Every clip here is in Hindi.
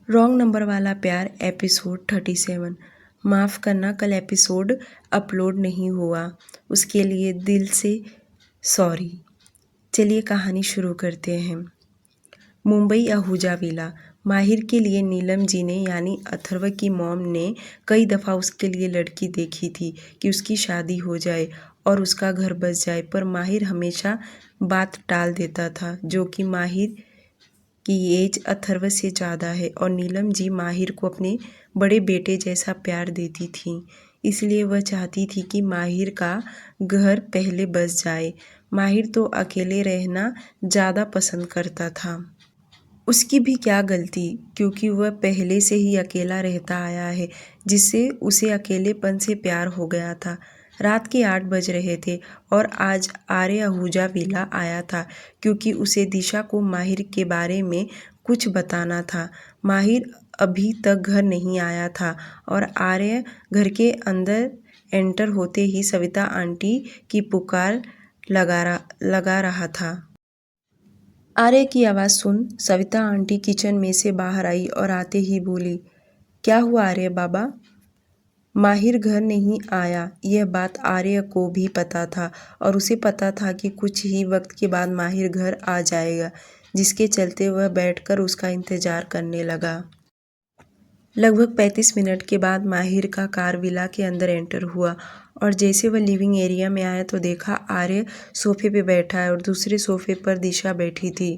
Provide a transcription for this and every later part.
रॉन्ग नंबर वाला प्यार एपिसोड 37। माफ़ करना कल एपिसोड अपलोड नहीं हुआ, उसके लिए दिल से सॉरी। चलिए कहानी शुरू करते हैं। मुंबई आहूजा विला। माहिर के लिए नीलम जी ने यानी अथर्व की मॉम ने कई दफ़ा उसके लिए लड़की देखी थी कि उसकी शादी हो जाए और उसका घर बस जाए, पर माहिर हमेशा बात टाल देता था। जो कि माहिर की एज अथर्व से ज़्यादा है और नीलम जी माहिर को अपने बड़े बेटे जैसा प्यार देती थी, इसलिए वह चाहती थी कि माहिर का घर पहले बस जाए। माहिर तो अकेले रहना ज़्यादा पसंद करता था। उसकी भी क्या गलती, क्योंकि वह पहले से ही अकेला रहता आया है, जिससे उसे अकेलेपन से प्यार हो गया था। रात के 8 बज रहे थे और आज आर्य आहूजा विला आया था क्योंकि उसे दिशा को माहिर के बारे में कुछ बताना था। माहिर अभी तक घर नहीं आया था और आर्य घर के अंदर एंटर होते ही सविता आंटी की पुकार लगा रहा था। आर्य की आवाज़ सुन सविता आंटी किचन में से बाहर आई और आते ही बोली, क्या हुआ आर्य बाबा? माहिर घर नहीं आया, यह बात आर्य को भी पता था और उसे पता था कि कुछ ही वक्त के बाद माहिर घर आ जाएगा, जिसके चलते वह बैठकर उसका इंतज़ार करने लगा। लगभग 35 मिनट के बाद माहिर का कार विला के अंदर एंटर हुआ और जैसे वह लिविंग एरिया में आया तो देखा आर्य सोफे पे बैठा है और दूसरे सोफे पर दिशा बैठी थी।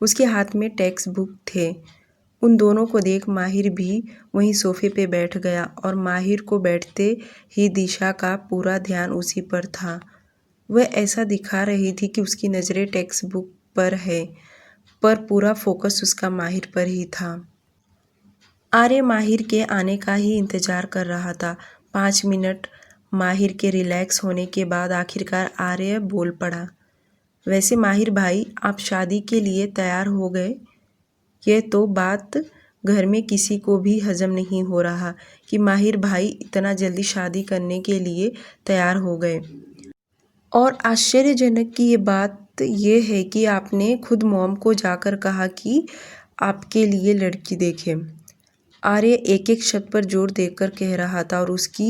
उसके हाथ में टेक्स्ट बुक थे। उन दोनों को देख माहिर भी वहीं सोफे पे बैठ गया और माहिर को बैठते ही दिशा का पूरा ध्यान उसी पर था। वह ऐसा दिखा रही थी कि उसकी नज़रें टेक्स्ट बुक पर है, पर पूरा फोकस उसका माहिर पर ही था। आर्य माहिर के आने का ही इंतज़ार कर रहा था। 5 मिनट माहिर के रिलैक्स होने के बाद आखिरकार आर्य बोल पड़ा, वैसे माहिर भाई, आप शादी के लिए तैयार हो गए? यह तो बात घर में किसी को भी हजम नहीं हो रहा कि माहिर भाई इतना जल्दी शादी करने के लिए तैयार हो गए। और आश्चर्यजनक की ये बात यह है कि आपने खुद मॉम को जाकर कहा कि आपके लिए लड़की देखें। आर्य एक एक शब्द पर जोर देकर कह रहा था और उसकी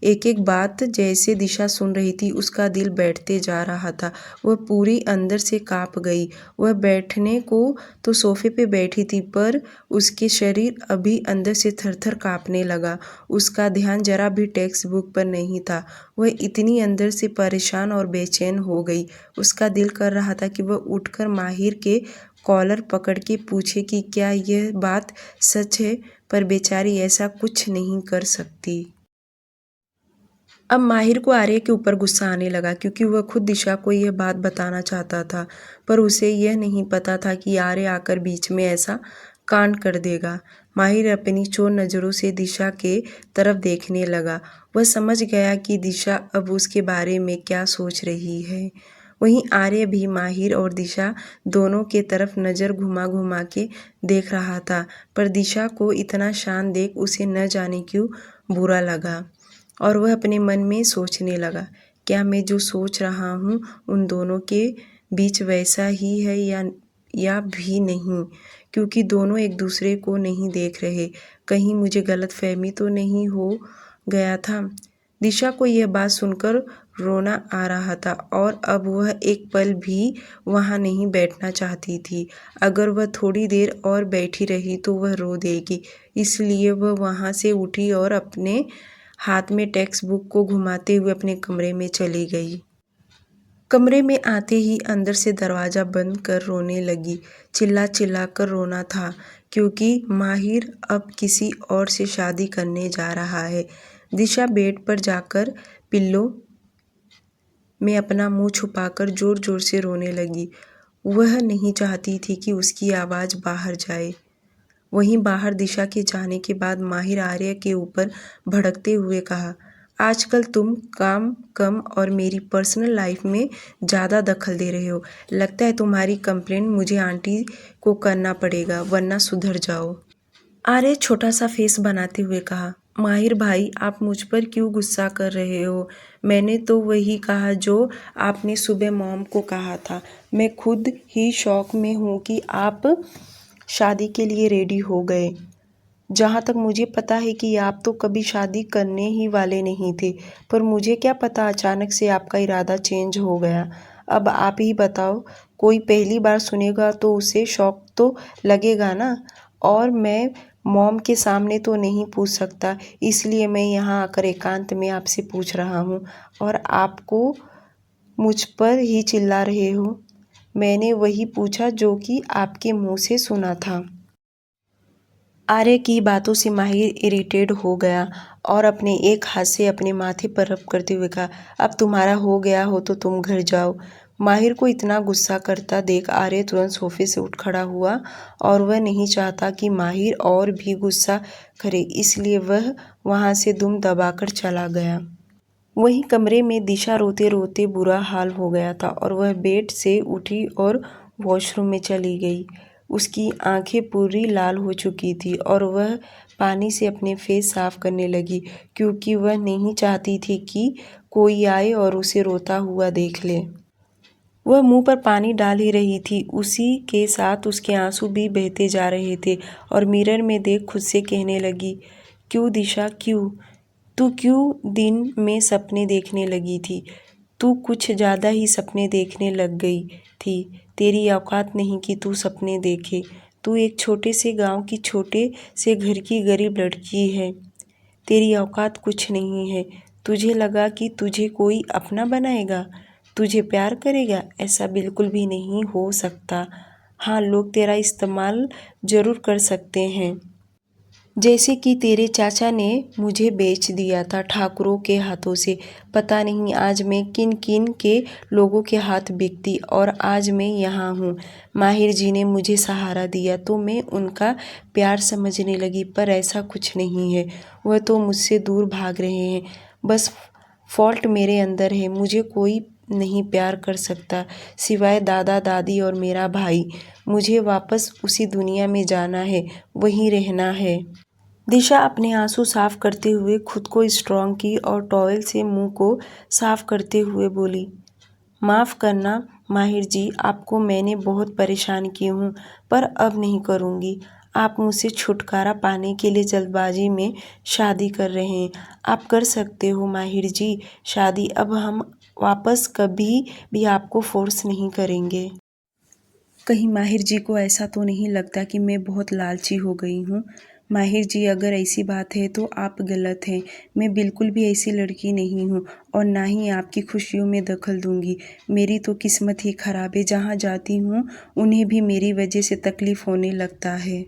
एक एक बात जैसे दिशा सुन रही थी, उसका दिल बैठते जा रहा था। वह पूरी अंदर से कांप गई। वह बैठने को तो सोफे पे बैठी थी, पर उसके शरीर अभी अंदर से थर-थर कांपने लगा। उसका ध्यान जरा भी टेक्स्ट बुक पर नहीं था। वह इतनी अंदर से परेशान और बेचैन हो गई। उसका दिल कर रहा था कि वह उठकर माहिर के कॉलर पकड़ के पूछे कि क्या यह बात सच है, पर बेचारी ऐसा कुछ नहीं कर सकती। अब माहिर को आर्य के ऊपर गुस्सा आने लगा क्योंकि वह खुद दिशा को यह बात बताना चाहता था, पर उसे यह नहीं पता था कि आर्य आकर बीच में ऐसा कांड कर देगा। माहिर अपनी चोर नज़रों से दिशा के तरफ देखने लगा। वह समझ गया कि दिशा अब उसके बारे में क्या सोच रही है। वहीं आर्य भी माहिर और दिशा दोनों के तरफ नज़र घुमा घुमा के देख रहा था, पर दिशा को इतना शांत देख उसे न जाने क्यों बुरा लगा और वह अपने मन में सोचने लगा, क्या मैं जो सोच रहा हूँ उन दोनों के बीच वैसा ही है या भी नहीं, क्योंकि दोनों एक दूसरे को नहीं देख रहे। कहीं मुझे गलतफहमी तो नहीं हो गया था। दिशा को यह बात सुनकर रोना आ रहा था और अब वह एक पल भी वहाँ नहीं बैठना चाहती थी। अगर वह थोड़ी देर और बैठी रही तो वह रो देगी, इसलिए वह वहाँ से उठी और अपने हाथ में टेक्स्ट बुक को घुमाते हुए अपने कमरे में चली गई। कमरे में आते ही अंदर से दरवाज़ा बंद कर रोने लगी। चिल्ला चिल्ला कर रोना था क्योंकि माहिर अब किसी और से शादी करने जा रहा है। दिशा बेड पर जाकर पिल्लो में अपना मुंह छुपाकर जोर जोर से रोने लगी। वह नहीं चाहती थी कि उसकी आवाज़ बाहर जाए। वहीं बाहर दिशा के जाने के बाद माहिर आर्य के ऊपर भड़कते हुए कहा, आजकल तुम काम कम और मेरी पर्सनल लाइफ में ज़्यादा दखल दे रहे हो। लगता है तुम्हारी कंप्लेंट मुझे आंटी को करना पड़ेगा, वरना सुधर जाओ। आर्य छोटा सा फेस बनाते हुए कहा, माहिर भाई आप मुझ पर क्यों गुस्सा कर रहे हो? मैंने तो वही कहा जो आपने सुबह मॉम को कहा था। मैं खुद ही शॉक में हूँ कि आप शादी के लिए रेडी हो गए। जहाँ तक मुझे पता है कि आप तो कभी शादी करने ही वाले नहीं थे, पर मुझे क्या पता अचानक से आपका इरादा चेंज हो गया। अब आप ही बताओ, कोई पहली बार सुनेगा तो उसे शॉक तो लगेगा ना। और मैं मॉम के सामने तो नहीं पूछ सकता, इसलिए मैं यहाँ आकर एकांत में आपसे पूछ रहा हूँ और आपको मुझ पर ही चिल्ला रहे हो। मैंने वही पूछा जो कि आपके मुँह से सुना था। आर्य की बातों से माहिर इरिटेट हो गया और अपने एक हाथ से अपने माथे पर रब करते हुए कहा, अब तुम्हारा हो गया हो तो तुम घर जाओ। माहिर को इतना गुस्सा करता देख आर्य तुरंत सोफे से उठ खड़ा हुआ और वह नहीं चाहता कि माहिर और भी गुस्सा करे, इसलिए वह वहाँ से दुम दबाकर चला गया। वहीं कमरे में दिशा रोते रोते बुरा हाल हो गया था और वह बेड से उठी और वॉशरूम में चली गई। उसकी आंखें पूरी लाल हो चुकी थी और वह पानी से अपने फेस साफ करने लगी, क्योंकि वह नहीं चाहती थी कि कोई आए और उसे रोता हुआ देख ले। वह मुंह पर पानी डाल ही रही थी, उसी के साथ उसके आंसू भी बहते जा रहे थे और मिरर में देख खुद से कहने लगी, क्यों दिशा, क्यों? तू क्यों दिन में सपने देखने लगी थी? तू कुछ ज़्यादा ही सपने देखने लग गई थी। तेरी औकात नहीं कि तू सपने देखे। तू एक छोटे से गांव की छोटे से घर की गरीब लड़की है। तेरी औकात कुछ नहीं है। तुझे लगा कि तुझे कोई अपना बनाएगा, तुझे प्यार करेगा? ऐसा बिल्कुल भी नहीं हो सकता। हाँ, लोग तेरा इस्तेमाल ज़रूर कर सकते हैं, जैसे कि तेरे चाचा ने मुझे बेच दिया था ठाकुरों के हाथों से। पता नहीं आज मैं किन किन के लोगों के हाथ बिकती और आज मैं यहाँ हूँ। माहिर जी ने मुझे सहारा दिया तो मैं उनका प्यार समझने लगी, पर ऐसा कुछ नहीं है। वह तो मुझसे दूर भाग रहे हैं। बस फॉल्ट मेरे अंदर है। मुझे कोई नहीं प्यार कर सकता सिवाय दादा दादी और मेरा भाई। मुझे वापस उसी दुनिया में जाना है, वहीं रहना है। दिशा अपने आंसू साफ करते हुए खुद को स्ट्रॉन्ग की और टॉवेल से मुंह को साफ करते हुए बोली, माफ़ करना माहिर जी, आपको मैंने बहुत परेशान की हूँ, पर अब नहीं करूँगी। आप मुझसे छुटकारा पाने के लिए जल्दबाजी में शादी कर रहे हैं। आप कर सकते हो माहिर जी शादी। अब हम वापस कभी भी आपको फोर्स नहीं करेंगे। कहीं माहिर जी को ऐसा तो नहीं लगता कि मैं बहुत लालची हो गई हूँ? माहिर जी, अगर ऐसी बात है तो आप गलत हैं। मैं बिल्कुल भी ऐसी लड़की नहीं हूँ और ना ही आपकी खुशियों में दखल दूंगी। मेरी तो किस्मत ही खराब है, जहाँ जाती हूँ उन्हें भी मेरी वजह से तकलीफ होने लगता है।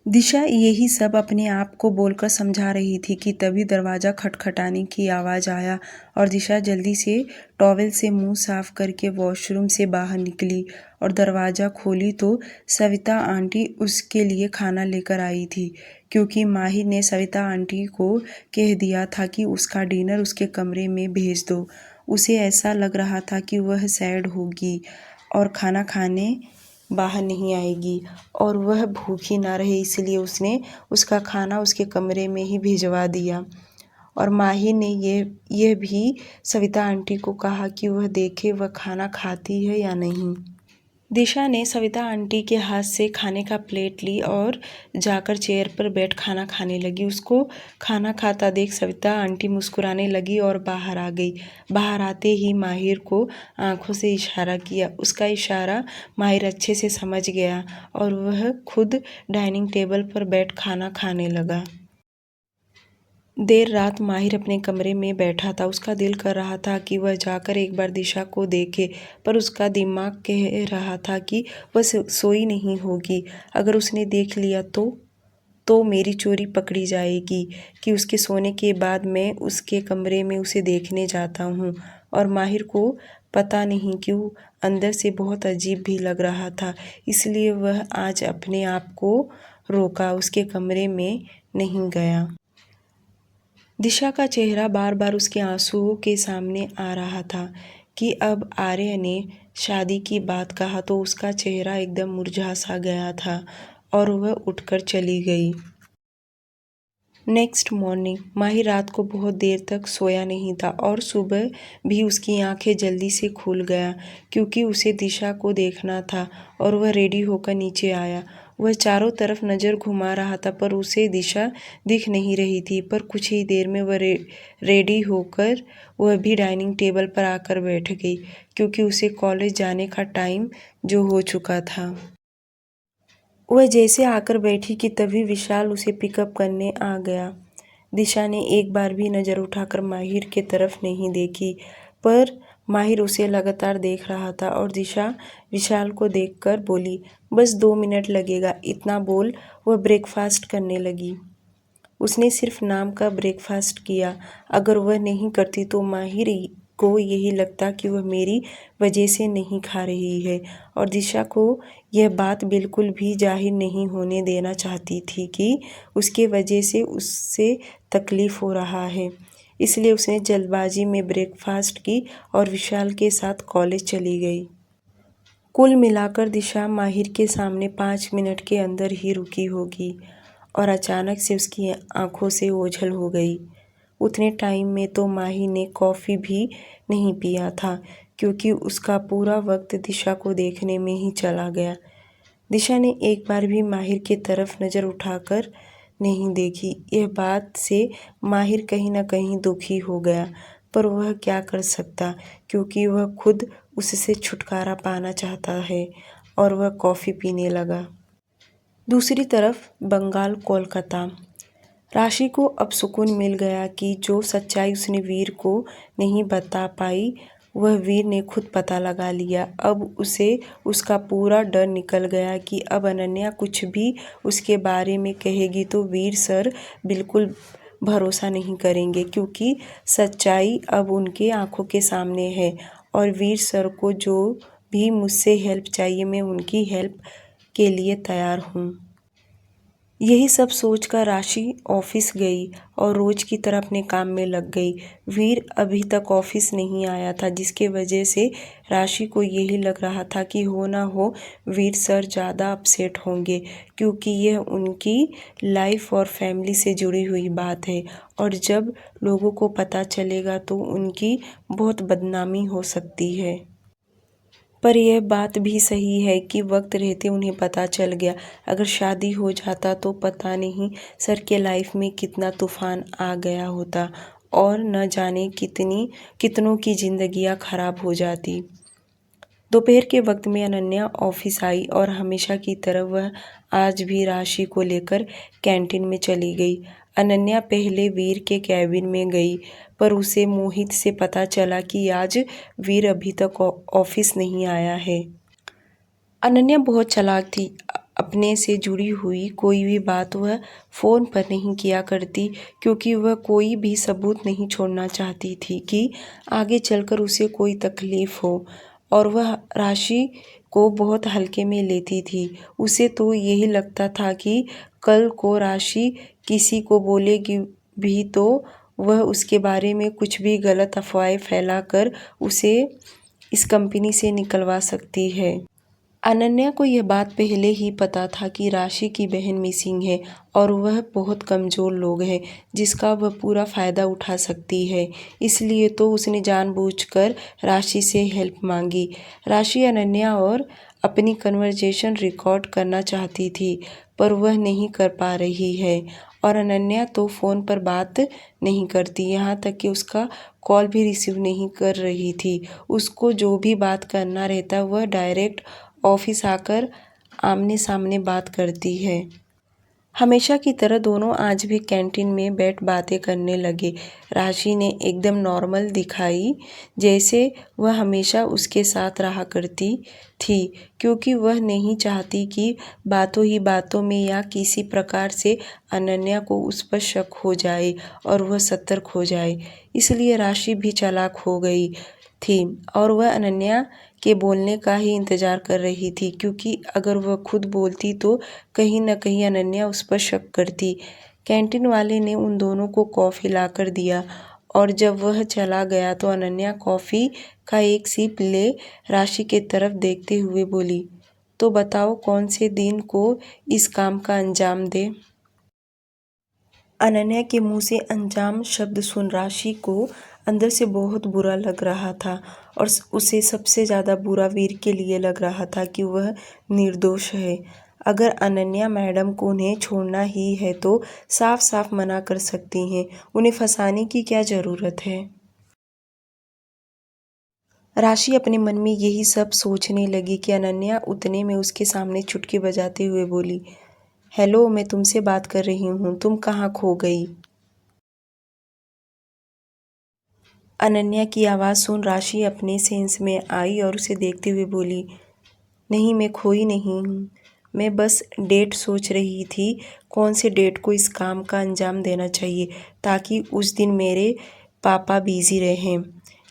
दिशा यही सब अपने आप को बोलकर समझा रही थी कि तभी दरवाज़ा खटखटाने की आवाज़ आया और दिशा जल्दी से टॉवेल से मुंह साफ करके वॉशरूम से बाहर निकली और दरवाज़ा खोली तो सविता आंटी उसके लिए खाना लेकर आई थी, क्योंकि माहिर ने सविता आंटी को कह दिया था कि उसका डिनर उसके कमरे में भेज दो। उसे ऐसा लग रहा था कि वह सैड होगी और खाना खाने बाहर नहीं आएगी और वह भूखी ना रहे, इसलिए उसने उसका खाना उसके कमरे में ही भिजवा दिया। और माही ने यह भी सविता आंटी को कहा कि वह देखे वह खाना खाती है या नहीं। दिशा ने सविता आंटी के हाथ से खाने का प्लेट ली और जाकर चेयर पर बैठ खाना खाने लगी। उसको खाना खाता देख सविता आंटी मुस्कुराने लगी और बाहर आ गई। बाहर आते ही माहिर को आंखों से इशारा किया। उसका इशारा माहिर अच्छे से समझ गया और वह खुद डाइनिंग टेबल पर बैठ खाना खाने लगा। देर रात माहिर अपने कमरे में बैठा था। उसका दिल कर रहा था कि वह जाकर एक बार दिशा को देखे, पर उसका दिमाग कह रहा था कि वह सोई नहीं होगी। अगर उसने देख लिया तो मेरी चोरी पकड़ी जाएगी कि उसके सोने के बाद मैं उसके कमरे में उसे देखने जाता हूँ। और माहिर को पता नहीं क्यों अंदर से बहुत अजीब भी लग रहा था, इसलिए वह आज अपने आप को रोका, उसके कमरे में नहीं गया। दिशा का चेहरा बार बार उसके आंसुओं के सामने आ रहा था कि अब आर्य ने शादी की बात कहा तो उसका चेहरा एकदम मुरझा सा गया था और वह उठकर चली गई। नेक्स्ट मॉर्निंग माहिर रात को बहुत देर तक सोया नहीं था और सुबह भी उसकी आंखें जल्दी से खुल गया क्योंकि उसे दिशा को देखना था और वह रेडी होकर नीचे आया। वह चारों तरफ नज़र घुमा रहा था पर उसे दिशा दिख नहीं रही थी। पर कुछ ही देर में वह रेडी होकर वह भी डाइनिंग टेबल पर आकर बैठ गई क्योंकि उसे कॉलेज जाने का टाइम जो हो चुका था। वह जैसे आकर बैठी कि तभी विशाल उसे पिकअप करने आ गया। दिशा ने एक बार भी नज़र उठाकर माहिर के तरफ नहीं देखी पर माहिर उसे लगातार देख रहा था और दिशा विशाल को देखकर बोली, बस 2 मिनट लगेगा। इतना बोल वह ब्रेकफास्ट करने लगी। उसने सिर्फ नाम का ब्रेकफास्ट किया। अगर वह नहीं करती तो माहिर को यही लगता कि वह मेरी वजह से नहीं खा रही है और दिशा को यह बात बिल्कुल भी जाहिर नहीं होने देना चाहती थी कि उसके वजह से उससे तकलीफ़ हो रहा है। इसलिए उसने जल्दबाजी में ब्रेकफास्ट की और विशाल के साथ कॉलेज चली गई। कुल मिलाकर दिशा माहिर के सामने 5 मिनट के अंदर ही रुकी होगी और अचानक से उसकी आंखों से ओझल हो गई। उतने टाइम में तो माहिर ने कॉफ़ी भी नहीं पिया था क्योंकि उसका पूरा वक्त दिशा को देखने में ही चला गया। दिशा ने एक बार भी माहिर की तरफ नज़र उठाकर नहीं देखी। यह बात से माहिर कहीं न कहीं दुखी हो गया पर वह क्या कर सकता क्योंकि वह खुद उससे छुटकारा पाना चाहता है और वह कॉफ़ी पीने लगा। दूसरी तरफ बंगाल कोलकाता। राशि को अब सुकून मिल गया कि जो सच्चाई उसने वीर को नहीं बता पाई वह वीर ने खुद पता लगा लिया। अब उसे उसका पूरा डर निकल गया कि अब अनन्या कुछ भी उसके बारे में कहेगी तो वीर सर बिल्कुल भरोसा नहीं करेंगे क्योंकि सच्चाई अब उनके आंखों के सामने है और वीर सर को जो भी मुझसे हेल्प चाहिए मैं उनकी हेल्प के लिए तैयार हूँ। यही सब सोचकर राशि ऑफिस गई और रोज की तरह अपने काम में लग गई। वीर अभी तक ऑफिस नहीं आया था जिसके वजह से राशि को यही लग रहा था कि हो ना हो वीर सर ज़्यादा अपसेट होंगे क्योंकि यह उनकी लाइफ और फैमिली से जुड़ी हुई बात है और जब लोगों को पता चलेगा तो उनकी बहुत बदनामी हो सकती है। पर यह बात भी सही है कि वक्त रहते उन्हें पता चल गया। अगर शादी हो जाता तो पता नहीं सर के लाइफ में कितना तूफान आ गया होता और न जाने कितनों की जिंदगियां खराब हो जाती। दोपहर के वक्त में अनन्या ऑफिस आई और हमेशा की तरह वह आज भी राशि को लेकर कैंटीन में चली गई। अनन्या पहले वीर के कैबिन में गई पर उसे मोहित से पता चला कि आज वीर अभी तक ऑफिस नहीं आया है। अनन्या बहुत चालाक थी। अपने से जुड़ी हुई कोई भी बात वह फ़ोन पर नहीं किया करती क्योंकि वह कोई भी सबूत नहीं छोड़ना चाहती थी कि आगे चलकर उसे कोई तकलीफ़ हो और वह राशि को बहुत हल्के में लेती थी। उसे तो यही लगता था कि कल को राशि किसी को बोलेगी भी तो वह उसके बारे में कुछ भी गलत अफवाहें फैलाकर उसे इस कंपनी से निकलवा सकती है। अनन्या को यह बात पहले ही पता था कि राशि की बहन मिसिंग है और वह बहुत कमज़ोर लोग हैं जिसका वह पूरा फ़ायदा उठा सकती है। इसलिए तो उसने जानबूझकर राशि से हेल्प मांगी। राशि अनन्या और अपनी कन्वर्जेशन रिकॉर्ड करना चाहती थी पर वह नहीं कर पा रही है और अनन्या तो फ़ोन पर बात नहीं करती, यहाँ तक कि उसका कॉल भी रिसीव नहीं कर रही थी। उसको जो भी बात करना रहता वह डायरेक्ट ऑफिस आकर आमने सामने बात करती है। हमेशा की तरह दोनों आज भी कैंटीन में बैठ बातें करने लगे। राशि ने एकदम नॉर्मल दिखाई जैसे वह हमेशा उसके साथ रहा करती थी क्योंकि वह नहीं चाहती कि बातों ही बातों में या किसी प्रकार से अनन्या को उस पर शक हो जाए और वह सतर्क हो जाए। इसलिए राशि भी चालाक हो गई थी और वह अनन्या के बोलने का ही इंतज़ार कर रही थी क्योंकि अगर वह खुद बोलती तो कहीं न कहीं अनन्या उस पर शक करती। कैंटीन वाले ने उन दोनों को कॉफ़ी लाकर दिया और जब वह चला गया तो अनन्या कॉफ़ी का एक सिप ले राशि के तरफ देखते हुए बोली, तो बताओ कौन से दिन को इस काम का अंजाम दे। अनन्या के मुंह से अनजान शब्द सुन राशि को अंदर से बहुत बुरा लग रहा था और उसे सबसे ज़्यादा बुरा वीर के लिए लग रहा था कि वह निर्दोष है। अगर अनन्या मैडम को उन्हें छोड़ना ही है तो साफ साफ मना कर सकती हैं, उन्हें फंसाने की क्या ज़रूरत है। राशि अपने मन में यही सब सोचने लगी कि अनन्या उतने में उसके सामने चुटकी बजाते हुए बोली, हेलो, मैं तुमसे बात कर रही हूँ, तुम कहाँ खो गई। अनन्या की आवाज़ सुन राशि अपने सेंस में आई और उसे देखते हुए बोली, नहीं, मैं खोई नहीं हूँ, मैं बस डेट सोच रही थी, कौन से डेट को इस काम का अंजाम देना चाहिए ताकि उस दिन मेरे पापा बिजी रहें,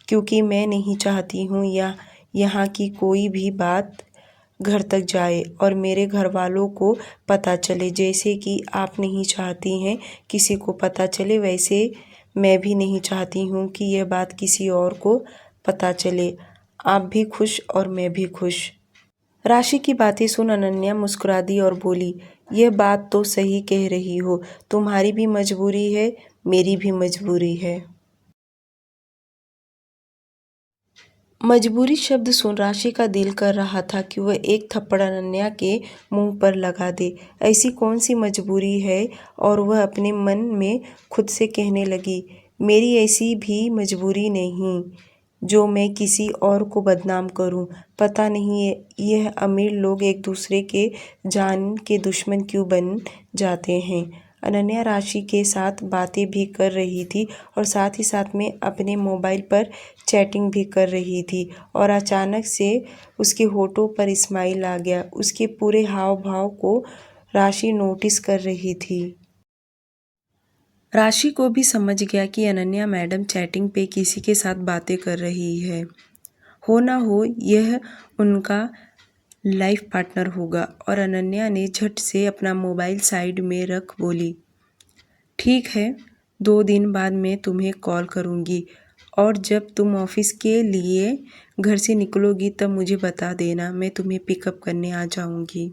क्योंकि मैं नहीं चाहती हूँ या यहाँ की कोई भी बात घर तक जाए और मेरे घर वालों को पता चले। जैसे कि आप नहीं चाहती हैं किसी को पता चले, वैसे मैं भी नहीं चाहती हूँ कि यह बात किसी और को पता चले। आप भी खुश और मैं भी खुश। राशि की बातें सुन अनन्या मुस्कुरा दी और बोली, यह बात तो सही कह रही हो, तुम्हारी भी मजबूरी है, मेरी भी मजबूरी है। मजबूरी शब्द सुन राशि का दिल कर रहा था कि वह एक थप्पड़ अनन्या के मुंह पर लगा दे। ऐसी कौन सी मजबूरी है। और वह अपने मन में खुद से कहने लगी, मेरी ऐसी भी मजबूरी नहीं जो मैं किसी और को बदनाम करूं। पता नहीं यह अमीर लोग एक दूसरे के जान के दुश्मन क्यों बन जाते हैं। अनन्या राशि के साथ बातें भी कर रही थी और साथ ही साथ में अपने मोबाइल पर चैटिंग भी कर रही थी और अचानक से उसके होठों पर स्माइल आ गया। उसके पूरे हाव भाव को राशि नोटिस कर रही थी। राशि को भी समझ गया कि अनन्या मैडम चैटिंग पे किसी के साथ बातें कर रही है। हो ना हो यह उनका लाइफ पार्टनर होगा। और अनन्या ने झट से अपना मोबाइल साइड में रख बोली, ठीक है, 2 दिन बाद मैं तुम्हें कॉल करूँगी और जब तुम ऑफिस के लिए घर से निकलोगी तब मुझे बता देना, मैं तुम्हें पिकअप करने आ जाऊँगी।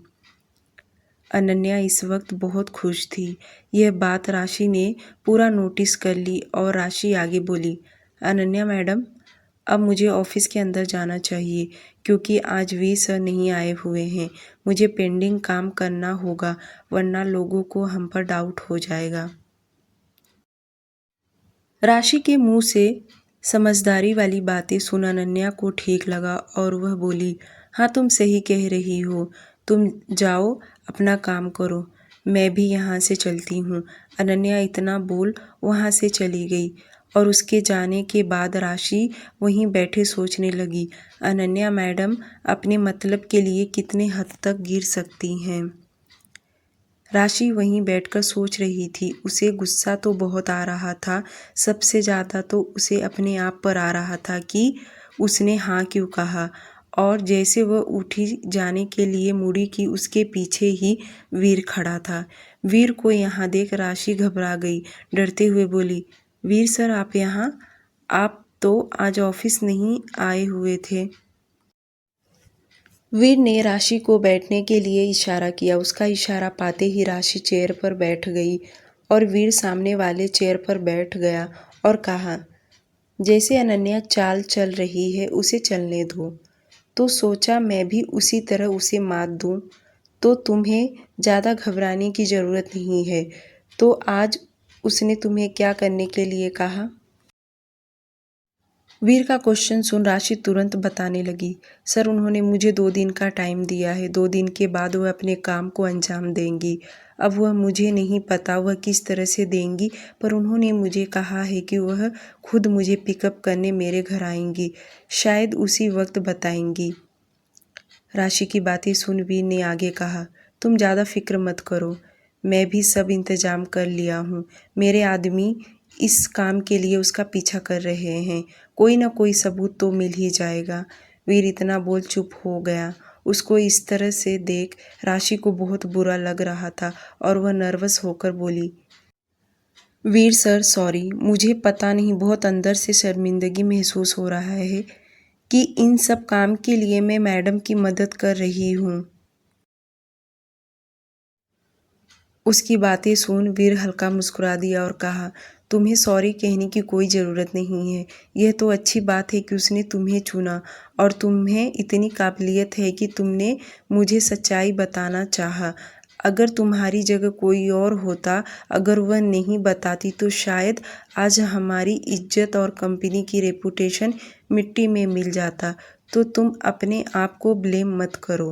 अनन्या इस वक्त बहुत खुश थी। यह बात राशि ने पूरा नोटिस कर ली और राशि आगे बोली, अनन्या मैडम, अब मुझे ऑफिस के अंदर जाना चाहिए क्योंकि आज वी सर नहीं आए हुए हैं। मुझे पेंडिंग काम करना होगा वरना लोगों को हम पर डाउट हो जाएगा। राशि के मुंह से समझदारी वाली बातें सुन अनन्या को ठीक लगा और वह बोली, हाँ, तुम सही कह रही हो, तुम जाओ अपना काम करो, मैं भी यहाँ से चलती हूँ। अनन्या इतना बोल वहाँ से चली गई और उसके जाने के बाद राशि वहीं बैठे सोचने लगी, अनन्या मैडम अपने मतलब के लिए कितने हद तक गिर सकती हैं। राशि वहीं बैठकर सोच रही थी। उसे गुस्सा तो बहुत आ रहा था, सबसे ज़्यादा तो उसे अपने आप पर आ रहा था कि उसने हाँ क्यों कहा। और जैसे वह उठी जाने के लिए मुड़ी कि उसके पीछे ही वीर खड़ा था। वीर को यहाँ देख राशि घबरा गई, डरते हुए बोली, वीर सर, आप यहाँ? आप तो आज ऑफिस नहीं आए हुए थे। वीर ने राशि को बैठने के लिए इशारा किया। उसका इशारा पाते ही राशि चेयर पर बैठ गई और वीर सामने वाले चेयर पर बैठ गया और कहा, जैसे अनन्या चाल चल रही है उसे चलने दो। तो सोचा मैं भी उसी तरह उसे मात दूं। तो तुम्हें ज़्यादा घबराने की ज़रूरत नहीं है। तो आज उसने तुम्हें क्या करने के लिए कहा? वीर का क्वेश्चन सुन राशि तुरंत बताने लगी, सर, उन्होंने मुझे 2 दिन का टाइम दिया है, 2 दिन के बाद वह अपने काम को अंजाम देंगी। अब वह मुझे नहीं पता वह किस तरह से देंगी, पर उन्होंने मुझे कहा है कि वह खुद मुझे पिकअप करने मेरे घर आएंगी, शायद उसी वक्त बताएंगी। राशि की बातें सुन वीर ने आगे कहा, तुम ज़्यादा फिक्र मत करो, मैं भी सब इंतज़ाम कर लिया हूँ। मेरे आदमी इस काम के लिए उसका पीछा कर रहे हैं, कोई ना कोई सबूत तो मिल ही जाएगा। वीर इतना बोल चुप हो गया। उसको इस तरह से देख राशि को बहुत बुरा लग रहा था और वह नर्वस होकर बोली, वीर सर, सॉरी, मुझे पता नहीं, बहुत अंदर से शर्मिंदगी महसूस हो रहा है कि इन सब काम के लिए मैं मैडम की मदद कर रही हूँ। उसकी बातें सुन वीर हल्का मुस्कुरा दिया और कहा, तुम्हें सॉरी कहने की कोई ज़रूरत नहीं है। यह तो अच्छी बात है कि उसने तुम्हें चुना और तुम्हें इतनी काबिलियत है कि तुमने मुझे सच्चाई बताना चाहा। अगर तुम्हारी जगह कोई और होता, अगर वह नहीं बताती तो शायद आज हमारी इज्जत और कंपनी की रेपुटेशन मिट्टी में मिल जाता। तो तुम अपने आप को ब्लेम मत करो।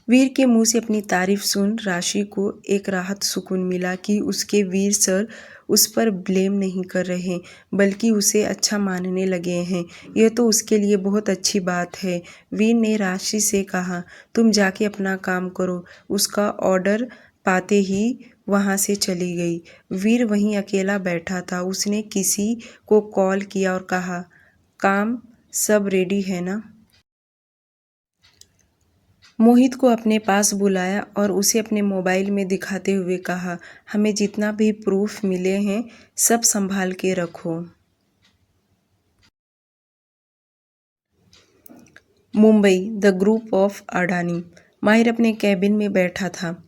वीर के मुंह से अपनी तारीफ सुन राशि को एक राहत सुकून मिला कि उसके वीर सर उस पर ब्लेम नहीं कर रहे बल्कि उसे अच्छा मानने लगे हैं। यह तो उसके लिए बहुत अच्छी बात है। वीर ने राशि से कहा, तुम जाके अपना काम करो। उसका ऑर्डर पाते ही वहाँ से चली गई। वीर वहीं अकेला बैठा था। उसने किसी को कॉल किया और कहा, काम सब रेडी है ना? मोहित को अपने पास बुलाया और उसे अपने मोबाइल में दिखाते हुए कहा, हमें जितना भी प्रूफ मिले हैं सब संभाल के रखो। Mumbai, the group of Adani. माहिर अपने कैबिन में बैठा था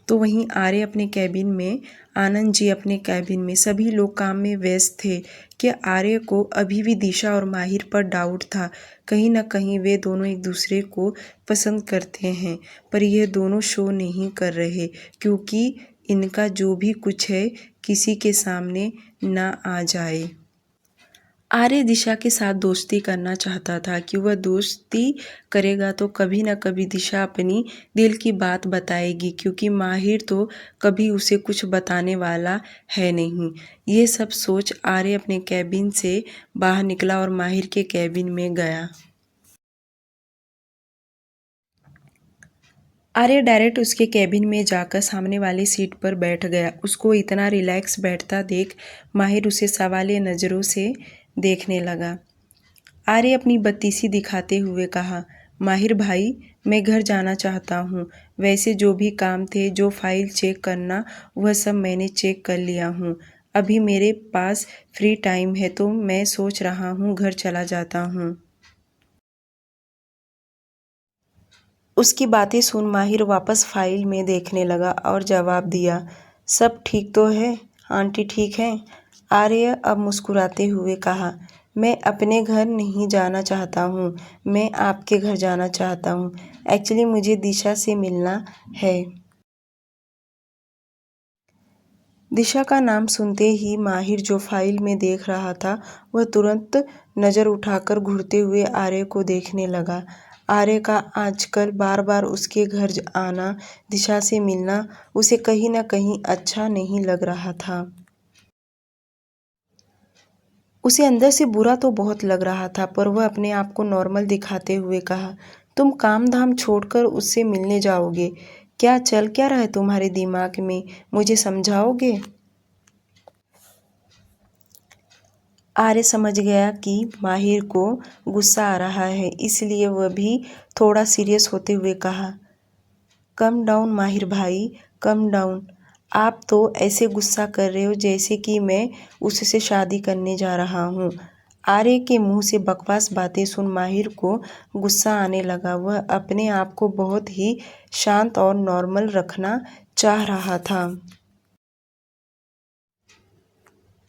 तो वहीं आर्य अपने कैबिन में, आनंद जी अपने कैबिन में। सभी लोग काम में व्यस्त थे कि आर्य को अभी भी दिशा और माहिर पर डाउट था। कहीं ना कहीं वे दोनों एक दूसरे को पसंद करते हैं, पर यह दोनों शो नहीं कर रहे क्योंकि इनका जो भी कुछ है किसी के सामने ना आ जाए। आर्य दिशा के साथ दोस्ती करना चाहता था कि वह दोस्ती करेगा तो कभी न कभी दिशा अपनी दिल की बात बताएगी क्योंकि माहिर तो कभी उसे कुछ बताने वाला है नहीं। ये सब सोच आर्य अपने कैबिन से बाहर निकला और माहिर के कैबिन में गया। आर्य डायरेक्ट उसके कैबिन में जाकर सामने वाली सीट पर बैठ गया। उसको इतना रिलैक्स बैठता देख माहिर उसे सवालिया नज़रों से देखने लगा। आर्य अपनी बत्तीसी दिखाते हुए कहा, माहिर भाई मैं घर जाना चाहता हूँ। वैसे जो भी काम थे, जो फाइल चेक करना, वह सब मैंने चेक कर लिया हूँ। अभी मेरे पास फ्री टाइम है तो मैं सोच रहा हूँ घर चला जाता हूँ। उसकी बातें सुन माहिर वापस फाइल में देखने लगा और जवाब दिया, सब ठीक तो है? आंटी ठीक है? आर्य अब मुस्कुराते हुए कहा, मैं अपने घर नहीं जाना चाहता हूँ, मैं आपके घर जाना चाहता हूँ। एक्चुअली मुझे दिशा से मिलना है। दिशा का नाम सुनते ही माहिर जो फाइल में देख रहा था वह तुरंत नज़र उठाकर घूरते हुए आर्य को देखने लगा। आर्य का आजकल बार बार उसके घर आना, दिशा से मिलना उसे कहीं न कहीं अच्छा नहीं लग रहा था। उसे अंदर से बुरा तो बहुत लग रहा था पर वह अपने आप को नॉर्मल दिखाते हुए कहा, तुम काम धाम छोड़कर उससे मिलने जाओगे? क्या चल क्या रहा है तुम्हारे दिमाग में, मुझे समझाओगे? आर्य समझ गया कि माहिर को गुस्सा आ रहा है, इसलिए वह भी थोड़ा सीरियस होते हुए कहा, कम डाउन माहिर भाई, कम डाउन। आप तो ऐसे गुस्सा कर रहे हो जैसे कि मैं उससे शादी करने जा रहा हूँ। आर्य के मुंह से बकवास बातें सुन माहिर को गुस्सा आने लगा। वह अपने आप को बहुत ही शांत और नॉर्मल रखना चाह रहा था।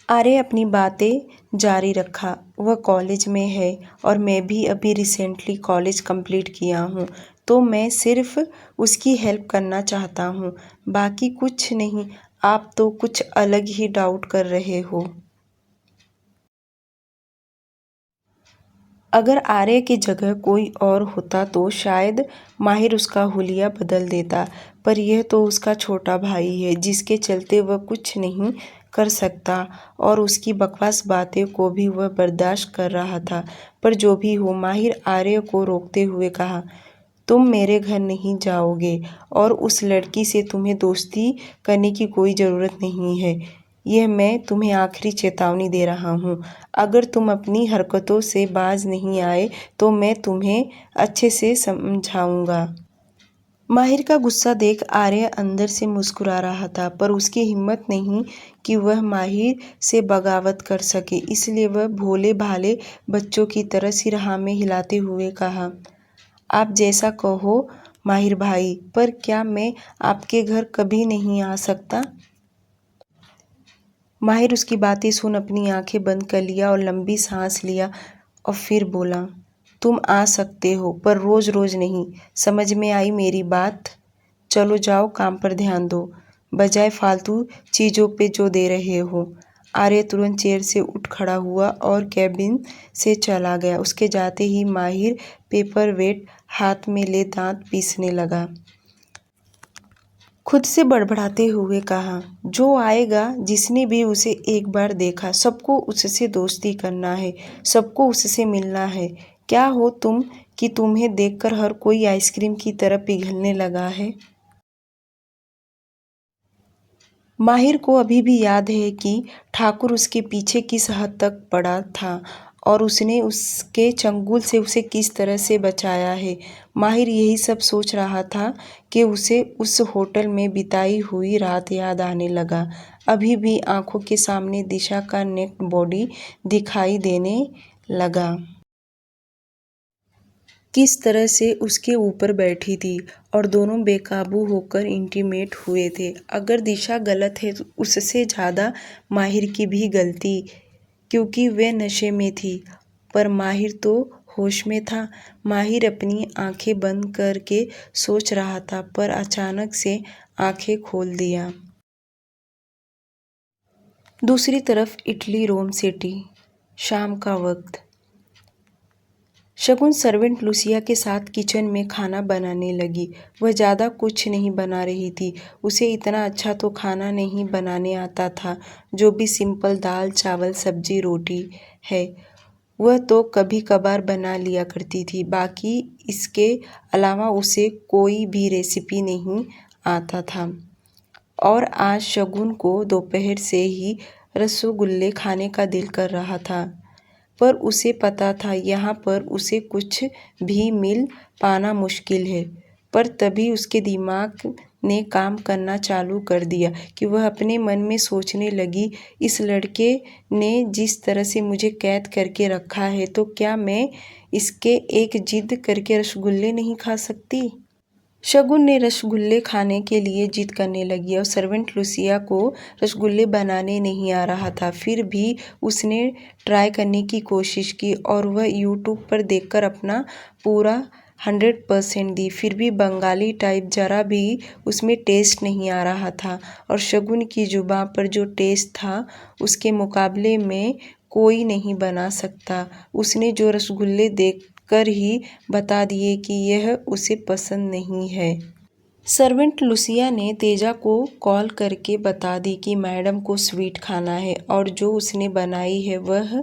आर्य अपनी बातें जारी रखा, वह कॉलेज में है और मैं भी अभी रिसेंटली कॉलेज कंप्लीट किया हूँ तो मैं सिर्फ उसकी हेल्प करना चाहता हूँ, बाकी कुछ नहीं। आप तो कुछ अलग ही डाउट कर रहे हो। अगर आर्य की जगह कोई और होता तो शायद माहिर उसका हुलिया बदल देता, पर यह तो उसका छोटा भाई है जिसके चलते वह कुछ नहीं कर सकता और उसकी बकवास बातें को भी वह बर्दाश्त कर रहा था। पर जो भी हो, माहिर आर्य को रोकते हुए कहा, तुम मेरे घर नहीं जाओगे और उस लड़की से तुम्हें दोस्ती करने की कोई ज़रूरत नहीं है। यह मैं तुम्हें आखिरी चेतावनी दे रहा हूँ। अगर तुम अपनी हरकतों से बाज नहीं आए तो मैं तुम्हें अच्छे से समझाऊंगा। माहिर का गुस्सा देख आर्य अंदर से मुस्कुरा रहा था पर उसकी हिम्मत नहीं कि वह माहिर से बगावत कर सके, इसलिए वह भोले भाले बच्चों की तरह सिर हाँ में हिलाते हुए कहा, आप जैसा कहो माहिर भाई, पर क्या मैं आपके घर कभी नहीं आ सकता? माहिर उसकी बातें सुन अपनी आंखें बंद कर लिया और लंबी सांस लिया और फिर बोला, तुम आ सकते हो पर रोज रोज नहीं। समझ में आई मेरी बात? चलो जाओ, काम पर ध्यान दो, बजाय फालतू चीज़ों पे जो दे रहे हो। आर्य तुरंत चेयर से उठ खड़ा हुआ और कैबिन से चला गया। उसके जाते ही माहिर पेपर वेट हाथ में ले दांत पीसने लगा। खुद से बड़बड़ाते हुए कहा, जो आएगा, जिसने भी उसे एक बार देखा, सबको उससे दोस्ती करना है, सबको उससे मिलना है। क्या हो तुम कि तुम्हें देखकर हर कोई आइसक्रीम की तरह पिघलने लगा है? माहिर को अभी भी याद है कि ठाकुर उसके पीछे किस हद तक पड़ा था और उसने उसके चंगुल से उसे किस तरह से बचाया है। माहिर यही सब सोच रहा था कि उसे उस होटल में बिताई हुई रात याद आने लगा। अभी भी आंखों के सामने दिशा का नेक्ड बॉडी दिखाई देने लगा, किस तरह से उसके ऊपर बैठी थी और दोनों बेकाबू होकर इंटीमेट हुए थे। अगर दिशा गलत है तो उससे ज़्यादा माहिर की भी गलती, क्योंकि वह नशे में थी, पर माहिर तो होश में था। माहिर अपनी आंखें बंद करके सोच रहा था, पर अचानक से आंखें खोल दिया। दूसरी तरफ इटली रोम सिटी, शाम का वक्त। शगुन सर्वेंट लुसिया के साथ किचन में खाना बनाने लगी। वह ज़्यादा कुछ नहीं बना रही थी, उसे इतना अच्छा तो खाना नहीं बनाने आता था। जो भी सिंपल दाल चावल सब्जी रोटी है वह तो कभी कभार बना लिया करती थी। बाकी इसके अलावा उसे कोई भी रेसिपी नहीं आता था। और आज शगुन को दोपहर से ही रसगुल्ले खाने का दिल कर रहा था, पर उसे पता था यहाँ पर उसे कुछ भी मिल पाना मुश्किल है। पर तभी उसके दिमाग ने काम करना चालू कर दिया कि वह अपने मन में सोचने लगी, इस लड़के ने जिस तरह से मुझे कैद करके रखा है, तो क्या मैं इसके एक जिद करके रसगुल्ले नहीं खा सकती? शगुन ने रसगुल्ले खाने के लिए जिद करने लगी और सर्वेंट लुसिया को रसगुल्ले बनाने नहीं आ रहा था। फिर भी उसने ट्राई करने की कोशिश की और वह यूट्यूब पर देखकर अपना पूरा 100% दी। फिर भी बंगाली टाइप जरा भी उसमें टेस्ट नहीं आ रहा था और शगुन की जुबान पर जो टेस्ट था उसके मुकाबले में कोई नहीं बना सकता। उसने जो रसगुल्ले देखकर ही बता दिए कि यह उसे पसंद नहीं है। सर्वेंट लुसिया ने तेजा को कॉल करके बता दी कि मैडम को स्वीट खाना है और जो उसने बनाई है वह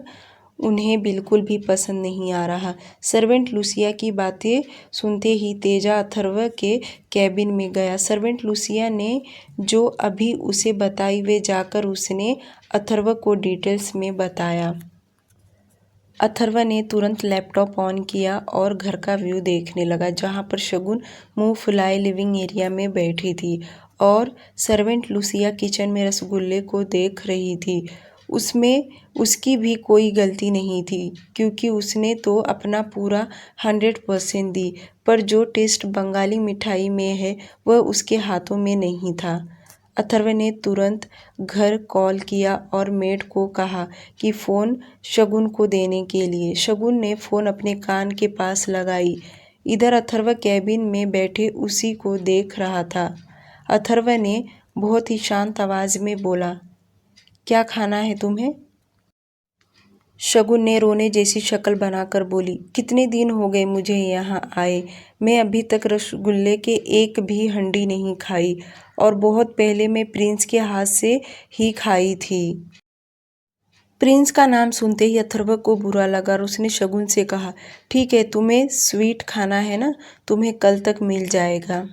उन्हें बिल्कुल भी पसंद नहीं आ रहा। सर्वेंट लुसिया की बातें सुनते ही तेजा अथर्व के कैबिन में गया। सर्वेंट लुसिया ने जो अभी उसे बताई वे जाकर उसने अथर्व को डिटेल्स में बताया। अथर्व ने तुरंत लैपटॉप ऑन किया और घर का व्यू देखने लगा, जहाँ पर शगुन मुंह फुलाए लिविंग एरिया में बैठी थी और सर्वेंट लुसिया किचन में रसगुल्ले को देख रही थी। उसमें उसकी भी कोई गलती नहीं थी, क्योंकि उसने तो अपना पूरा 100% दी, पर जो टेस्ट बंगाली मिठाई में है वह उसके हाथों में नहीं था। अथर्व ने तुरंत घर कॉल किया और मेड को कहा कि फ़ोन शगुन को देने के लिए। शगुन ने फ़ोन अपने कान के पास लगाई। इधर अथर्व कैबिन में बैठे उसी को देख रहा था। अथर्व ने बहुत ही शांत आवाज़ में बोला, क्या खाना है तुम्हें? शगुन ने रोने जैसी शक्ल बनाकर बोली, कितने दिन हो गए मुझे यहाँ आए, मैं अभी तक रसगुल्ले के एक भी हंडी नहीं खाई और बहुत पहले मैं प्रिंस के हाथ से ही खाई थी। प्रिंस का नाम सुनते ही अथर्व को बुरा लगा और उसने शगुन से कहा, ठीक है, तुम्हें स्वीट खाना है ना, तुम्हें कल तक मिल जाएगा।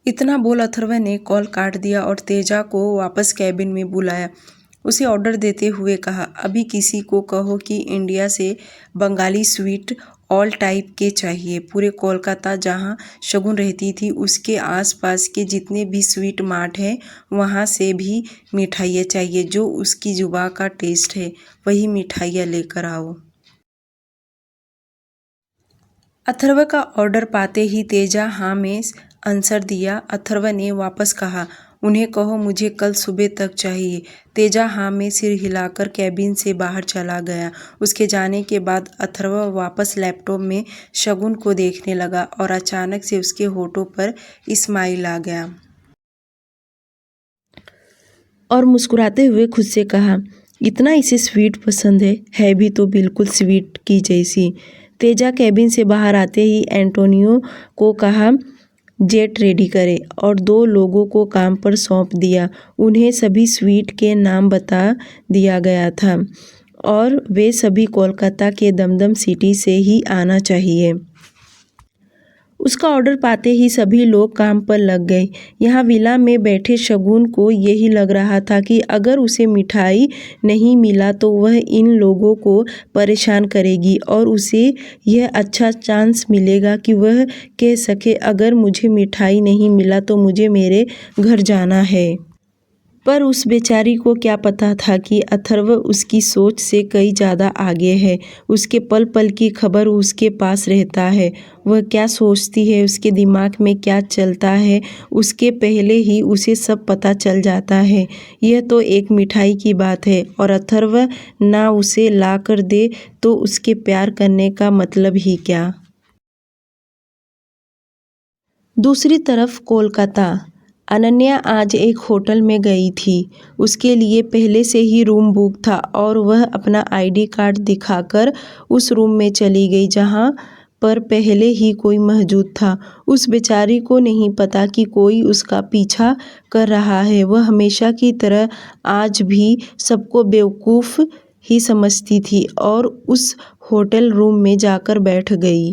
इतना बोल अथर्व ने कॉल काट दिया और तेजा को वापस कैबिन में बुलाया। उसे ऑर्डर देते हुए कहा, अभी किसी को कहो कि इंडिया से बंगाली स्वीट ऑल टाइप के चाहिए। पूरे कोलकाता जहाँ शगुन रहती थी उसके आसपास के जितने भी स्वीट मार्ट हैं वहाँ से भी मिठाइयाँ चाहिए। जो उसकी जुबान का टेस्ट है वही मिठाइयाँ लेकर आओ। अथर्व का ऑर्डर पाते ही तेजा हाँ में आंसर दिया। अथर्व ने वापस कहा, उन्हें कहो मुझे कल सुबह तक चाहिए। तेजा हाँ में सिर हिलाकर कैबिन से बाहर चला गया। उसके जाने के बाद अथर्व वापस लैपटॉप में शगुन को देखने लगा और अचानक से उसके होठों पर स्माइल आ गया और मुस्कुराते हुए खुद से कहा, इतना इसे स्वीट पसंद है भी तो बिल्कुल स्वीट की जैसी। तेजा कैबिन से बाहर आते ही एंटोनियो को कहा जेट रेडी करे और 2 लोगों को काम पर सौंप दिया। उन्हें सभी स्वीट के नाम बता दिया गया था और वे सभी कोलकाता के दमदम सिटी से ही आना चाहिए। उसका ऑर्डर पाते ही सभी लोग काम पर लग गए। यहाँ विला में बैठे शगुन को यही लग रहा था कि अगर उसे मिठाई नहीं मिला तो वह इन लोगों को परेशान करेगी और उसे यह अच्छा चांस मिलेगा कि वह कह सके अगर मुझे मिठाई नहीं मिला तो मुझे मेरे घर जाना है। पर उस बेचारी को क्या पता था कि अथर्व उसकी सोच से कई ज़्यादा आगे है। उसके पल पल की खबर उसके पास रहता है। वह क्या सोचती है, उसके दिमाग में क्या चलता है, उसके पहले ही उसे सब पता चल जाता है। यह तो एक मिठाई की बात है और अथर्व ना उसे ला कर दे तो उसके प्यार करने का मतलब ही क्या। दूसरी तरफ कोलकाता। अनन्या आज एक होटल में गई थी। उसके लिए पहले से ही रूम बुक था और वह अपना आईडी कार्ड दिखाकर उस रूम में चली गई जहां पर पहले ही कोई मौजूद था। उस बेचारी को नहीं पता कि कोई उसका पीछा कर रहा है। वह हमेशा की तरह आज भी सबको बेवकूफ़ ही समझती थी और उस होटल रूम में जाकर बैठ गई।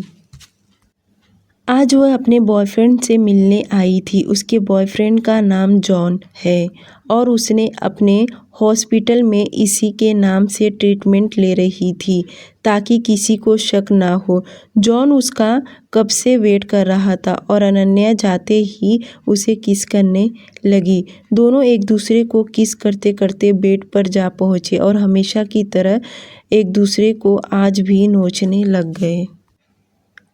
आज वह अपने बॉयफ्रेंड से मिलने आई थी। उसके बॉयफ्रेंड का नाम जॉन है और उसने अपने हॉस्पिटल में इसी के नाम से ट्रीटमेंट ले रही थी ताकि किसी को शक ना हो। जॉन उसका कब से वेट कर रहा था और अनन्या जाते ही उसे किस करने लगी। दोनों एक दूसरे को किस करते करते बेड पर जा पहुँचे और हमेशा की तरह एक दूसरे को आज भी नोचने लग गए।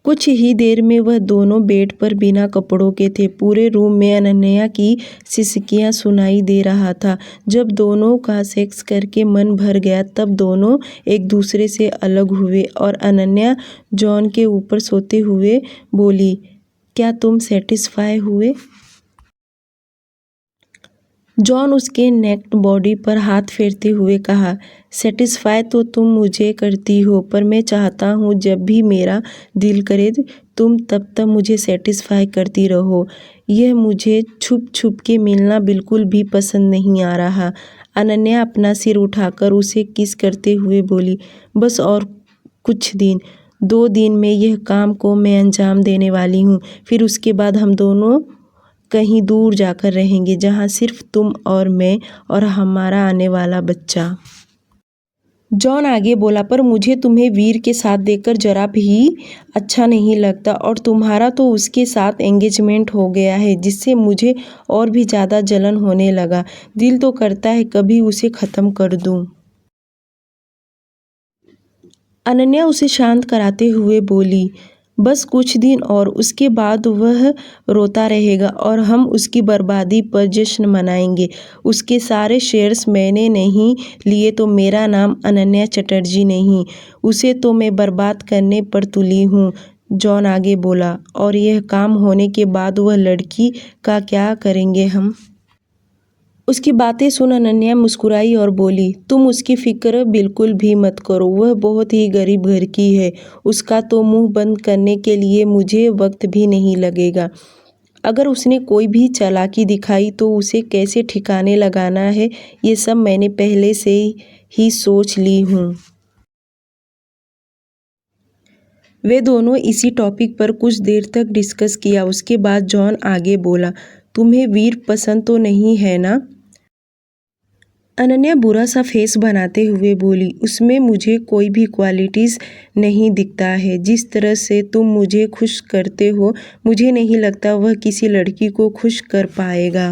कुछ ही देर में वह दोनों बेड पर बिना कपड़ों के थे। पूरे रूम में अनन्या की सिसकियां सुनाई दे रहा था। जब दोनों का सेक्स करके मन भर गया तब दोनों एक दूसरे से अलग हुए और अनन्या जॉन के ऊपर सोते हुए बोली, क्या तुम सेटिस्फाई हुए? जॉन उसके नेक्ड बॉडी पर हाथ फेरते हुए कहा, सेटिस्फाई तो तुम मुझे करती हो पर मैं चाहता हूँ जब भी मेरा दिल करे तुम तब मुझे सेटिस्फाई करती रहो। यह मुझे छुप छुप के मिलना बिल्कुल भी पसंद नहीं आ रहा। अनन्या अपना सिर उठाकर उसे किस करते हुए बोली, बस और कुछ दिन, 2 दिन में यह काम को मैं अंजाम देने वाली हूँ। फिर उसके बाद हम दोनों कहीं दूर जाकर रहेंगे जहाँ सिर्फ तुम और मैं और हमारा आने वाला बच्चा। जॉन आगे बोला, पर मुझे तुम्हें वीर के साथ देखकर जरा भी अच्छा नहीं लगता और तुम्हारा तो उसके साथ एंगेजमेंट हो गया है जिससे मुझे और भी ज़्यादा जलन होने लगा। दिल तो करता है कभी उसे ख़त्म कर दूँ। अनन्या उसे शांत कराते हुए बोली, बस कुछ दिन और उसके बाद वह रोता रहेगा और हम उसकी बर्बादी पर जश्न मनाएंगे। उसके सारे शेयर्स मैंने नहीं लिए तो मेरा नाम अनन्या चटर्जी नहीं। उसे तो मैं बर्बाद करने पर तुली हूँ। जॉन आगे बोला, और यह काम होने के बाद वह लड़की का क्या करेंगे हम? उसकी बातें सुन अनन्या मुस्कुराई और बोली, तुम उसकी फिक्र बिल्कुल भी मत करो। वह बहुत ही गरीब घर की है। उसका तो मुंह बंद करने के लिए मुझे वक्त भी नहीं लगेगा। अगर उसने कोई भी चालाकी दिखाई तो उसे कैसे ठिकाने लगाना है ये सब मैंने पहले से ही सोच ली हूँ। वे दोनों इसी टॉपिक पर कुछ देर तक डिस्कस किया। उसके बाद जॉन आगे बोला, तुम्हें वीर पसंद तो नहीं है ना? अनन्या बुरा सा फेस बनाते हुए बोली, उसमें मुझे कोई भी क्वालिटीज़ नहीं दिखता है। जिस तरह से तुम मुझे खुश करते हो मुझे नहीं लगता वह किसी लड़की को खुश कर पाएगा।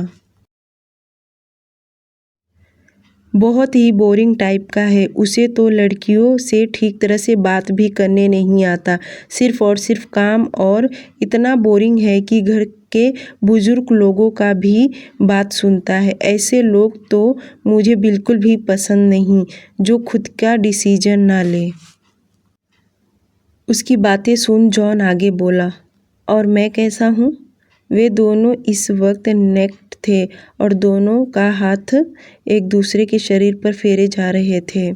बहुत ही बोरिंग टाइप का है। उसे तो लड़कियों से ठीक तरह से बात भी करने नहीं आता, सिर्फ और सिर्फ काम। और इतना बोरिंग है कि घर के बुजुर्ग लोगों का भी बात सुनता है। ऐसे लोग तो मुझे बिल्कुल भी पसंद नहीं, जो खुद का डिसीजन ना ले। उसकी बातें सुन जॉन आगे बोला, और मैं कैसा हूँ? वे दोनों इस वक्त नेक्ड थे और दोनों का हाथ एक दूसरे के शरीर पर फेरे जा रहे थे।